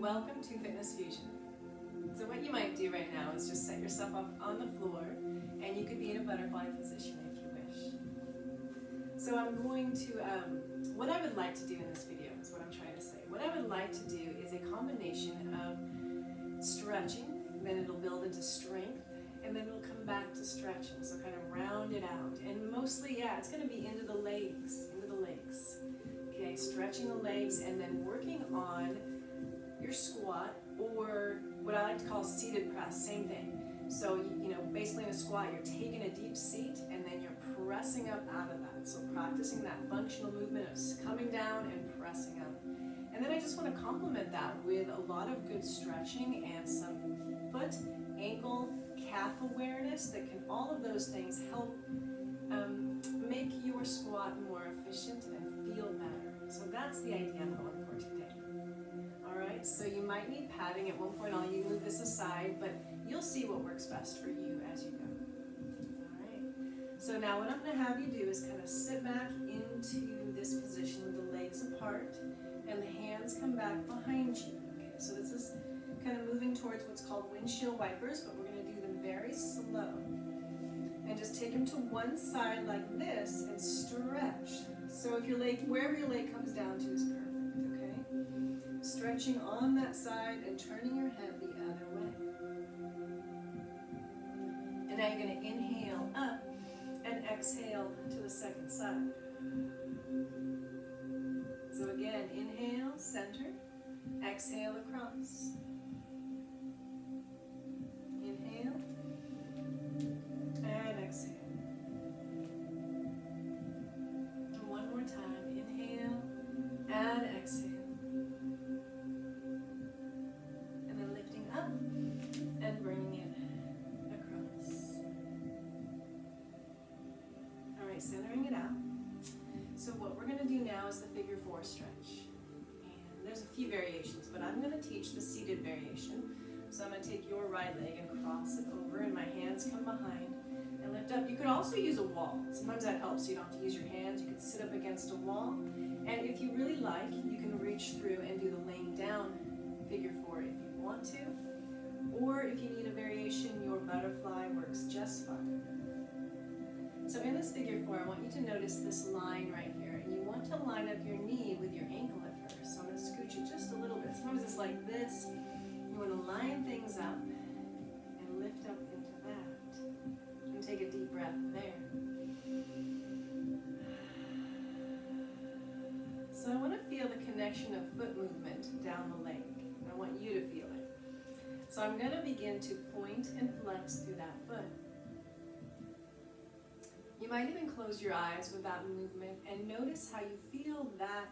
Welcome to Fitness Fusion. So what you might do right now is just set yourself up on the floor, and you could be in a butterfly position if you wish. So I'm going to, what I would like to do in this video is what I'm trying to say. What I would like to do is a combination of stretching, then it'll build into strength, and then it'll come back to stretching, so kind of round it out. And mostly, it's going to be into the legs, Okay, stretching the legs and then working on your squat, or what I like to call seated press, same thing. So, basically in a squat, you're taking a deep seat and then you're pressing up out of that. So practicing that functional movement of coming down and pressing up. And then I just want to complement that with a lot of good stretching and some foot, ankle, calf awareness that can, all of those things help make your squat more efficient and feel better. So that's the idea I'm going for today. Alright, so you might need padding at one point. I'll move this aside, but you'll see what works best for you as you go. Alright, so now what I'm going to have you do is kind of sit back into this position with the legs apart and the hands come back behind you. Okay, so this is kind of moving towards what's called windshield wipers, but we're going to do them very slow. And just take them to one side like this and stretch. So if your leg, wherever your leg comes down to is perfect, okay? Stretching on that side and turning your head the other way. And now you're going to inhale up and exhale to the second side. So again, inhale, center, exhale across. Inhale, and exhale. And one more time, inhale, and exhale. And then lifting up and bringing it across. All right, centering it out. So what we're going to do now is the figure 4 stretch. And there's a few variations, but I'm going to teach the seated variation. So I'm going to take your right leg and cross it over, and my hands come behind and lift up. You could also use a wall. Sometimes that helps, so you don't have to use your hands. You can sit up against a wall. And if you really like, you can reach through and do the laying down figure 4 if you want to. Or if you need a variation, your butterfly works just fine. So in this figure 4, I want you to notice this line right here. And you want to line up your knee with your ankle at first. So I'm going to scooch it just a little bit. Sometimes it's like this. You want to line things up and lift up into that. And take a deep breath there. So I want to feel the connection of foot movement down the leg. I want you to feel it. So I'm going to begin to point and flex through that foot. You might even close your eyes with that movement and notice how you feel that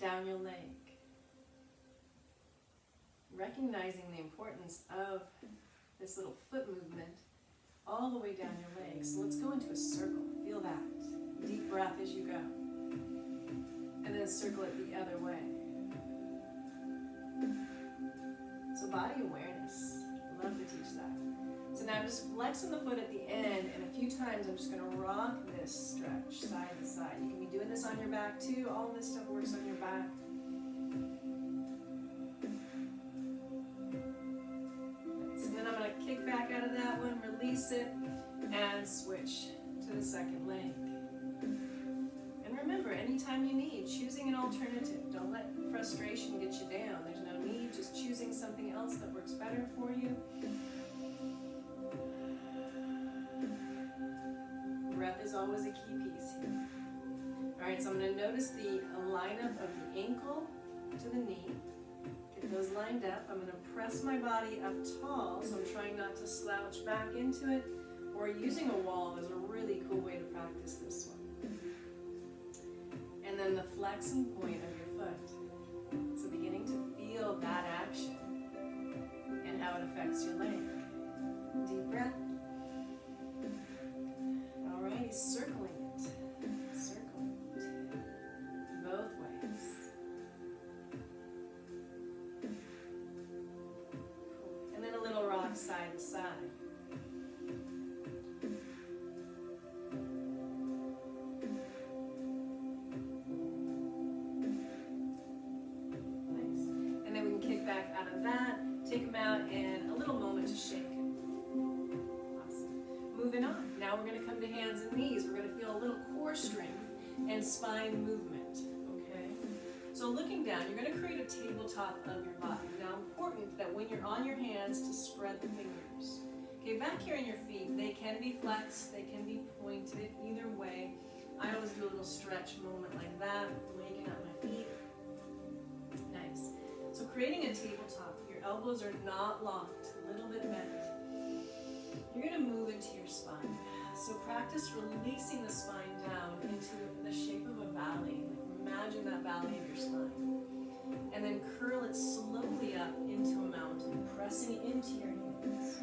down your leg. Recognizing the importance of this little foot movement all the way down your legs. So let's go into a circle. Feel that. Deep breath as you go. And then circle it the other way. So body awareness. I love to teach that. So now I'm just flexing the foot at the end, and a few times I'm just going to rock this stretch side to side. You can be doing this on your back too. All this stuff works on your back. Kick back out of that one, release it, and switch to the second leg. And remember, anytime you need, choosing an alternative. Don't let frustration get you down. There's no need, just choosing something else that works better for you. Breath is always a key piece here. Alright, so I'm going to notice the lineup of the ankle to the knee. Get those lined up. I'm going to press my body up tall, so I'm trying not to slouch back into it, or using a wall is a really cool way to practice this one. And then the flexing point of your foot. So beginning to feel that action and how it affects your leg. Deep breath. Alrighty, circling it. Circling it. Both ways. And then a little rock side to side. like that. Take them out and a little moment to shake. Awesome. Moving on. Now we're going to come to hands and knees. We're going to feel a little core strength and spine movement. Okay? So looking down, you're going to create a tabletop of your body. Now important that when you're on your hands to spread the fingers. Okay, back here in your feet, they can be flexed, they can be pointed, either way. I always do a little stretch moment like that, waking up my feet. Nice. So creating a tabletop, your elbows are not locked, a little bit bent. You're going to move into your spine. So practice releasing the spine down into the shape of a valley. Imagine that valley of your spine. And then curl it slowly up into a mountain, pressing into your hands.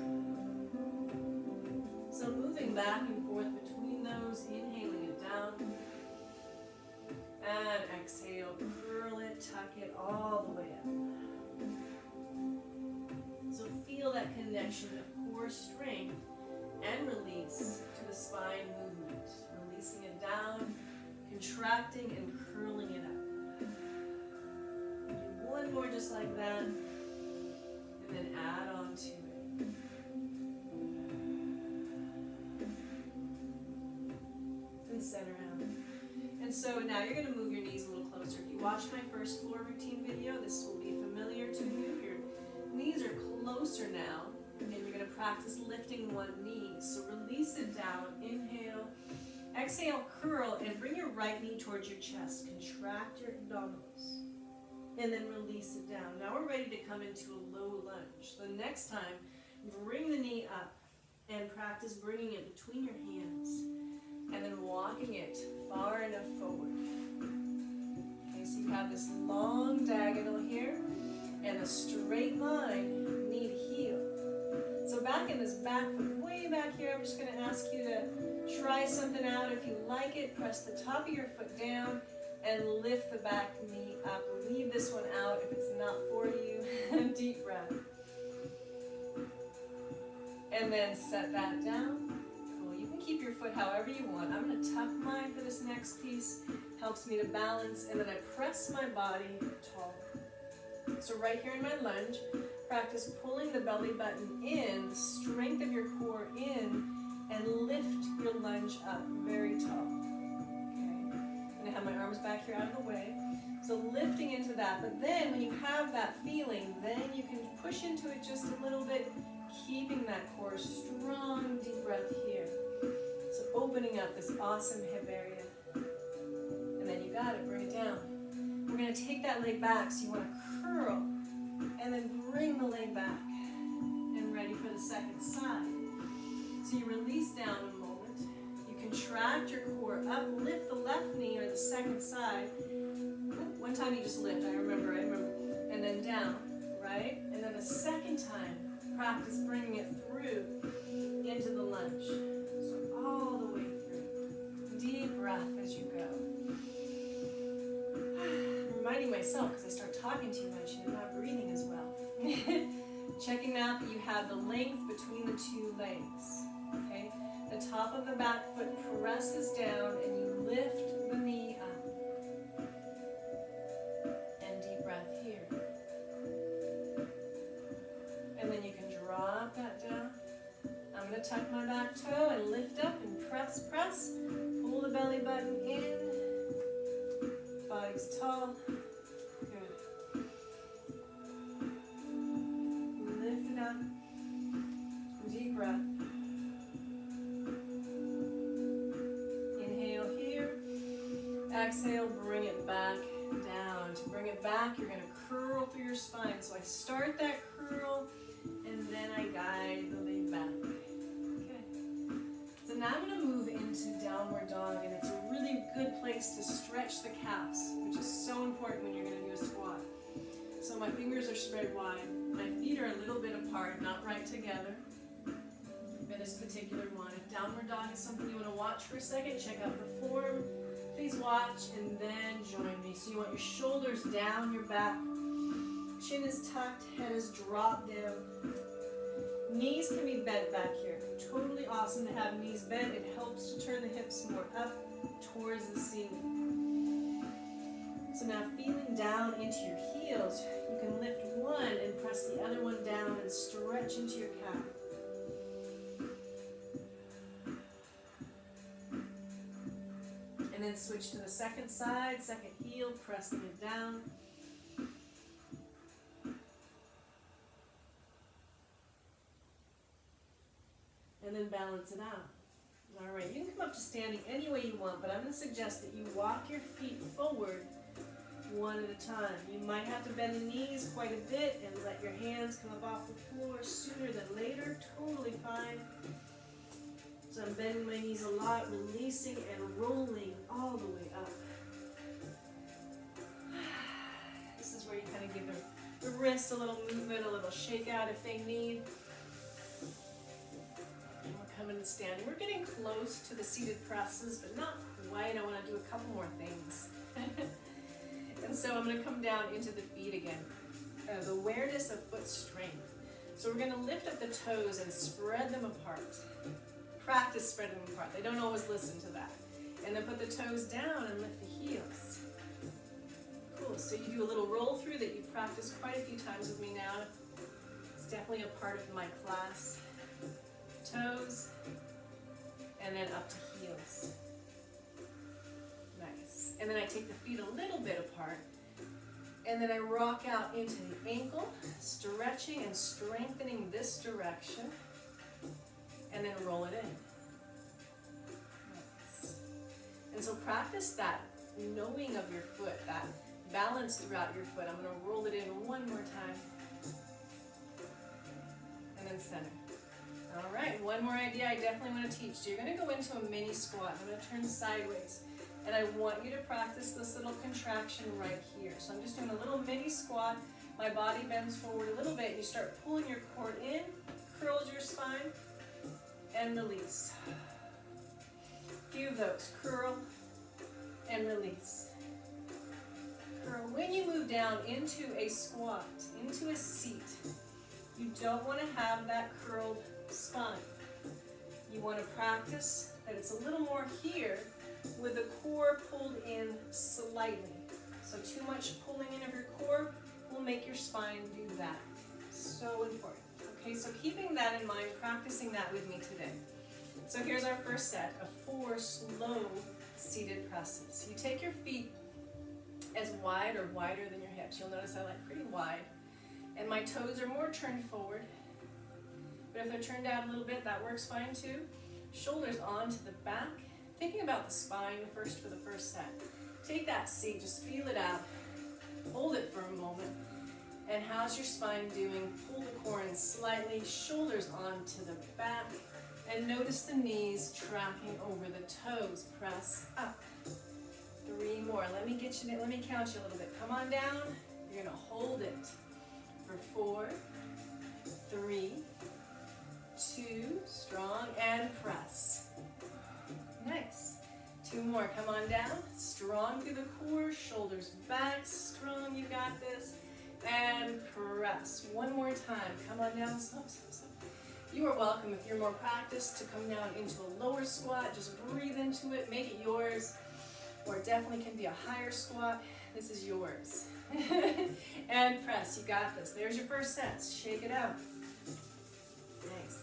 So moving back and forth between those, inhaling it down. And exhale, curl it, tuck it all the way up. So feel that connection of core strength and release to the spine movement. Releasing it down, contracting and curling it up. Do one more just like that, and then add on to it. And center out. And so now you're going to move your knees a little closer. If you watched my first floor routine video, this will be familiar to you. Your knees are closer now, and you're going to practice lifting one knee. So release it down, inhale, exhale, curl, and bring your right knee towards your chest. Contract your abdominals, and then release it down. Now we're ready to come into a low lunge. The next time, bring the knee up, and practice bringing it between your hands, and then walking it far enough forward. Okay, so you have this long diagonal here, and a straight line, knee to heel. So back in this back foot, way back here, I'm just going to ask you to try something out. If you like it, press the top of your foot down and lift the back knee up. Leave this one out if it's not for you. Deep breath. And then set that down. Cool. You can keep your foot however you want. I'm going to tuck mine for this next piece. Helps me to balance. And then I press my body taller. So right here in my lunge, practice pulling the belly button in, the strength of your core in, and lift your lunge up very tall. Okay. I'm going to have my arms back here out of the way. So lifting into that. But then when you have that feeling, then you can push into it just a little bit, keeping that core strong. Deep breath here. So opening up this awesome hip area. And then you got it. Bring it down. We're going to take that leg back, so you want to curl and then bring the leg back and ready for the second side. So you release down a moment, you contract your core up, lift the left knee or the second side. One time you just lift, I remember, and then down, right? And then the second time, practice bringing it through into the lunge. So all the way through. Deep breath as you go. Reminding myself, because I start talking too much and I'm not breathing as well. Checking out that you have the length between the two legs. Okay? The top of the back foot presses down and you lift the knee up. And deep breath here. And then you can drop that down. I'm going to tuck my back toe and lift up and press, press. Pull the belly button in. Body's tall. Good. Lift it up. Deep breath. Inhale here. Exhale, bring it back down. To bring it back, you're going to curl through your spine. So I start that curl, and then I guide the leg back. Okay. So now I'm going to move into downward dog, and it's a really good place to stretch the calves, which is so important when you're going to do a squat. So my fingers are spread wide. My feet are a little bit apart, not right together. For this particular one, if downward dog is something you want to watch for a second, check out the form. Please watch and then join me. So you want your shoulders down your back. Chin is tucked, head is dropped down. Knees can be bent back here. Totally awesome to have knees bent. It helps to turn the hips more up towards the ceiling. So now feeling down into your heels, you can lift one and press press the other one down and stretch into your calf. And then switch to the second side, second heel, pressing it down. And then balance it out. All right, you can come up to standing any way you want, but I'm going to suggest that you walk your feet forward one at a time. You might have to bend the knees quite a bit and let your hands come up off the floor sooner than later. Totally fine. So I'm bending my knees a lot, releasing and rolling all the way up. This is where you kind of give the wrists a little movement, a little shake out if they need. And we're coming and standing. We're getting close to the seated presses, but not quite. I want to do a couple more things. And so I'm going to come down into the feet again. The awareness of foot strength. So we're going to lift up the toes and spread them apart. Practice spreading them apart. They don't always listen to that. And then put the toes down and lift the heels. Cool. So you do a little roll through that you've practiced quite a few times with me now. It's definitely a part of my class. Toes, and then up to heels. Nice. And then I take the feet a little bit apart, and then I rock out into the ankle, stretching and strengthening this direction, and then roll it in. Nice. And so practice that knowing of your foot, that balance throughout your foot. I'm going to roll it in one more time, and then center. All right, one more idea I definitely want to teach. So you're going to go into a mini squat. I'm going to turn sideways. And I want you to practice this little contraction right here. So I'm just doing a little mini squat. My body bends forward a little bit. You start pulling your core in, curls your spine, and release. A few of those. Curl and release. Curl. When you move down into a squat, into a seat, you don't want to have that curled spine. You want to practice that it's a little more here with the core pulled in slightly. So too much pulling in of your core will make your spine do that. So important. Okay, so keeping that in mind, practicing that with me today. So here's our first set of 4 slow seated presses. You take your feet as wide or wider than your hips. You'll notice I like pretty wide. And my toes are more turned forward. But if they're turned out a little bit, that works fine too. Shoulders onto the back. Thinking about the spine first for the first set. Take that seat, just feel it out. Hold it for a moment. And how's your spine doing? Pull the core in slightly, shoulders onto the back. And notice the knees tracking over the toes. Press up. 3 more. Let me count you a little bit. Come on down. You're gonna hold it for 4, 3, 2, strong, and press. Nice. 2 more, come on down. Strong through the core, shoulders back, strong, you got this. And press. 1 more time, come on down, slow. You are welcome, if you're more practiced, to come down into a lower squat. Just breathe into it, make it yours. Or it definitely can be a higher squat. This is yours. And press, you got this. There's your first set, shake it out. Nice.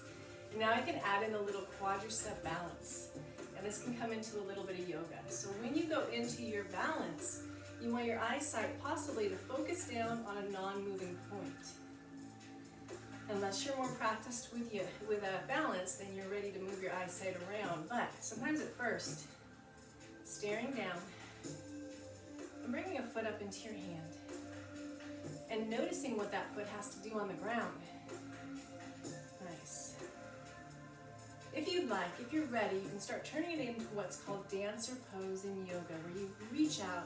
And now I can add in a little quadricep balance. And this can come into a little bit of yoga. So when you go into your balance, you want your eyesight possibly to focus down on a non-moving point. Unless you're more practiced with a balance, then you're ready to move your eyesight around. But sometimes at first, staring down and bringing a foot up into your hand and noticing what that foot has to do on the ground. Nice. If you'd like, if you're ready, you can start turning it into what's called dancer pose in yoga, where you reach out,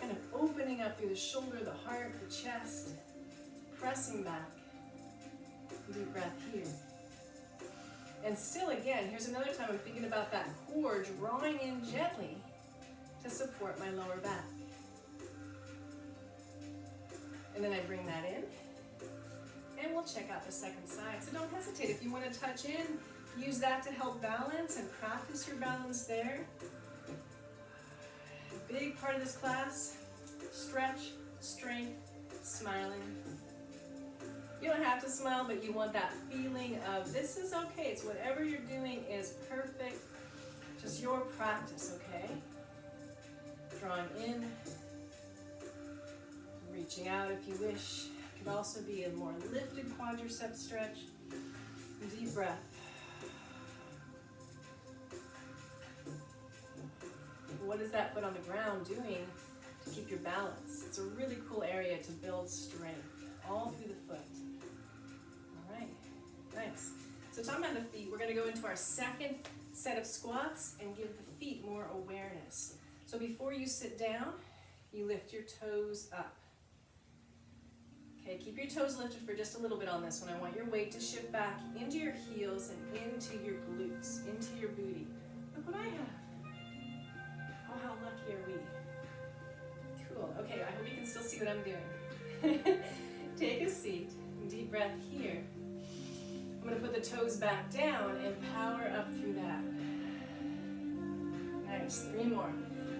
kind of opening up through the shoulder, the heart, the chest, pressing back. Deep breath here. And still again, here's another time I'm thinking about that core drawing in gently to support my lower back. And then I bring that in, and we'll check out the second side. So don't hesitate. If you want to touch in, use that to help balance and practice your balance there. A big part of this class, stretch, strength, smiling. Yo. have to smile, but you want that feeling of this is okay. It's whatever you're doing is perfect. Just your practice, okay? Drawing in, reaching out if you wish. It could also be a more lifted quadricep stretch. Deep breath. What is that foot on the ground doing to keep your balance? It's a really cool area to build strength, all through the foot. All right, nice. So talking about the feet, we're gonna go into our second set of squats and give the feet more awareness. So before you sit down, you lift your toes up. Okay, keep your toes lifted for just a little bit on this one. I want your weight to shift back into your heels and into your glutes, into your booty. Look what I have. Oh, how lucky are we? Cool. Okay, I hope you can still see what I'm doing. Take a seat. Deep breath here. I'm going to put the toes back down and power up through that. Nice. 3 more.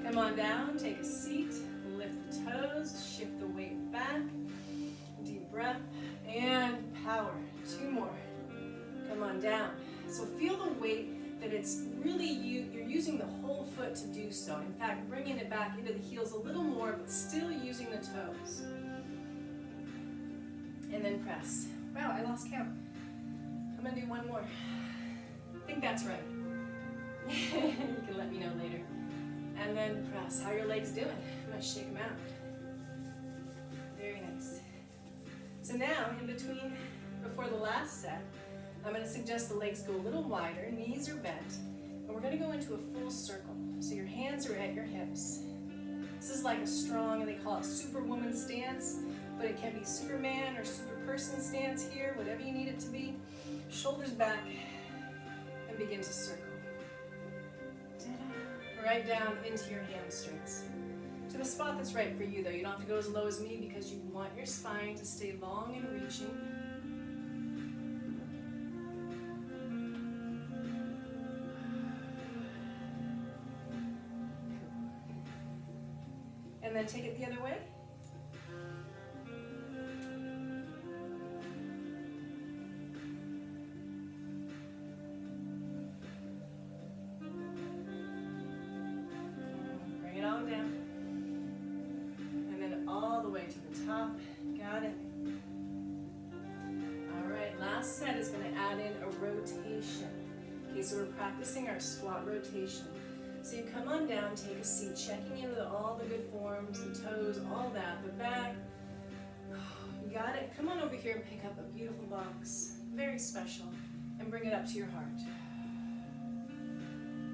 Come on down. Take a seat. Lift the toes. Shift the weight back. Deep breath. And power. 2 more. Come on down. So feel the weight that it's really you're using the whole foot to do so. In fact, bringing it back into the heels a little more, but still using the toes. And then press. Wow, I lost count. I'm gonna do 1 more. I think that's right. You can let me know later. And then press. How are your legs doing? I'm gonna shake them out. Very nice. So now, in between, before the last set, I'm going to suggest the legs go a little wider, knees are bent, and we're going to go into a full circle. So your hands are at your hips. This is like a strong, they call it superwoman stance, but it can be Superman or superperson stance here, whatever you need it to be. Shoulders back, and begin to circle. Ta-da. Right down into your hamstrings. To the spot that's right for you though. You don't have to go as low as me because you want your spine to stay long and reaching. And then take it the other way. Bring it on down. And then all the way to the top. Got it. All right, last set is going to add in a rotation. Okay, so we're practicing our squat rotation. So you come on down, take a seat, checking into all the good forms, the toes, all that, the back. You got it? Come on over here and pick up a beautiful box, very special, and bring it up to your heart.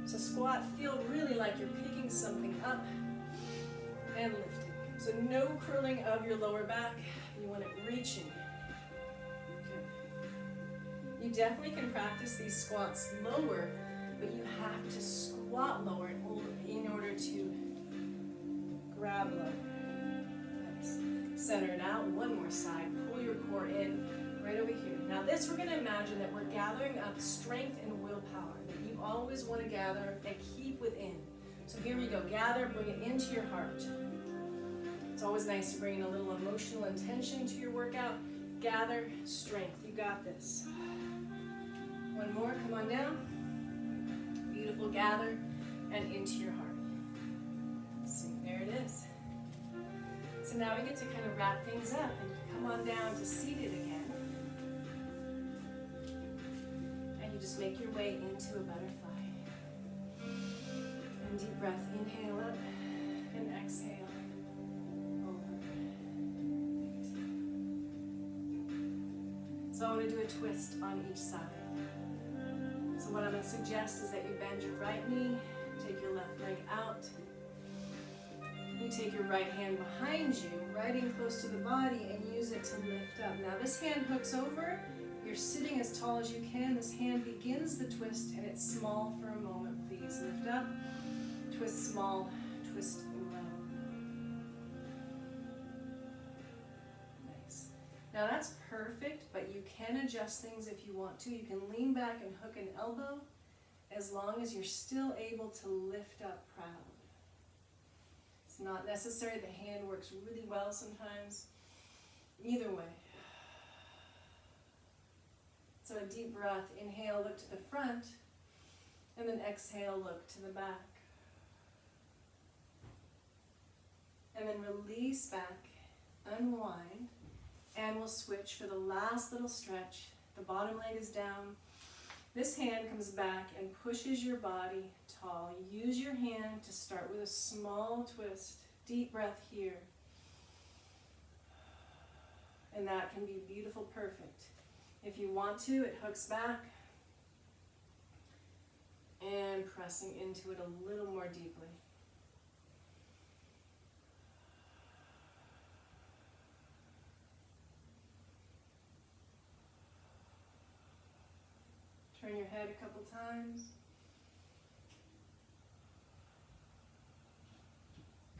So squat, feel really like you're picking something up and lifting. So no curling of your lower back, you want it reaching. Good. You definitely can practice these squats lower, but you have to squat lower in order to grab lower. Nice. Center it out, one more side. Pull your core in, right over here. Now this, we're going to imagine that we're gathering up strength and willpower that you always want to gather and keep within. So here we go. Gather, bring it into your heart. It's always nice to bring in a little emotional intention to your workout. Gather strength. You got this. One more. Come on down. Beautiful. Gather and into your heart. See, there it is. So now we get to kind of wrap things up and come on down to seated again. And you just make your way into a butterfly. And deep breath. Inhale up and exhale. So I want to do a twist on each side. So what I'm going to suggest is that you bend your right knee, take your left leg out. You take your right hand behind you, right in close to the body, and use it to lift up. Now this hand hooks over. You're sitting as tall as you can. This hand begins the twist, and it's small for a moment. Please lift up, twist small, twist low. Nice. Now that's perfect, but you can adjust things if you want to. You can lean back and hook an elbow as long as you're still able to lift up proud. It's not necessary. The hand works really well sometimes. Either way. deep breath. Inhale, look to the front, and then exhale, look to the back. And then release back, unwind, and we'll switch for the last little stretch. The bottom leg is down. This hand comes back and pushes your body tall. Use your hand to start with a small twist. Deep breath here. And that can be beautiful, perfect. If you want to, it hooks back. And pressing into it a little more deeply. Turn your head a couple times.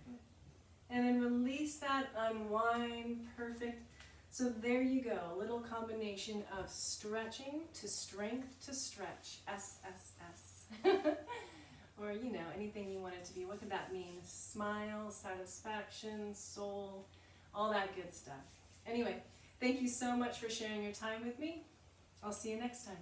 Good. And then release that, unwind, perfect. So there you go, a little combination of stretching to strength to stretch, SSS. Or, you know, anything you want it to be. What could that mean? Smile, satisfaction, soul, all that good stuff. Anyway, thank you so much for sharing your time with me. I'll see you next time.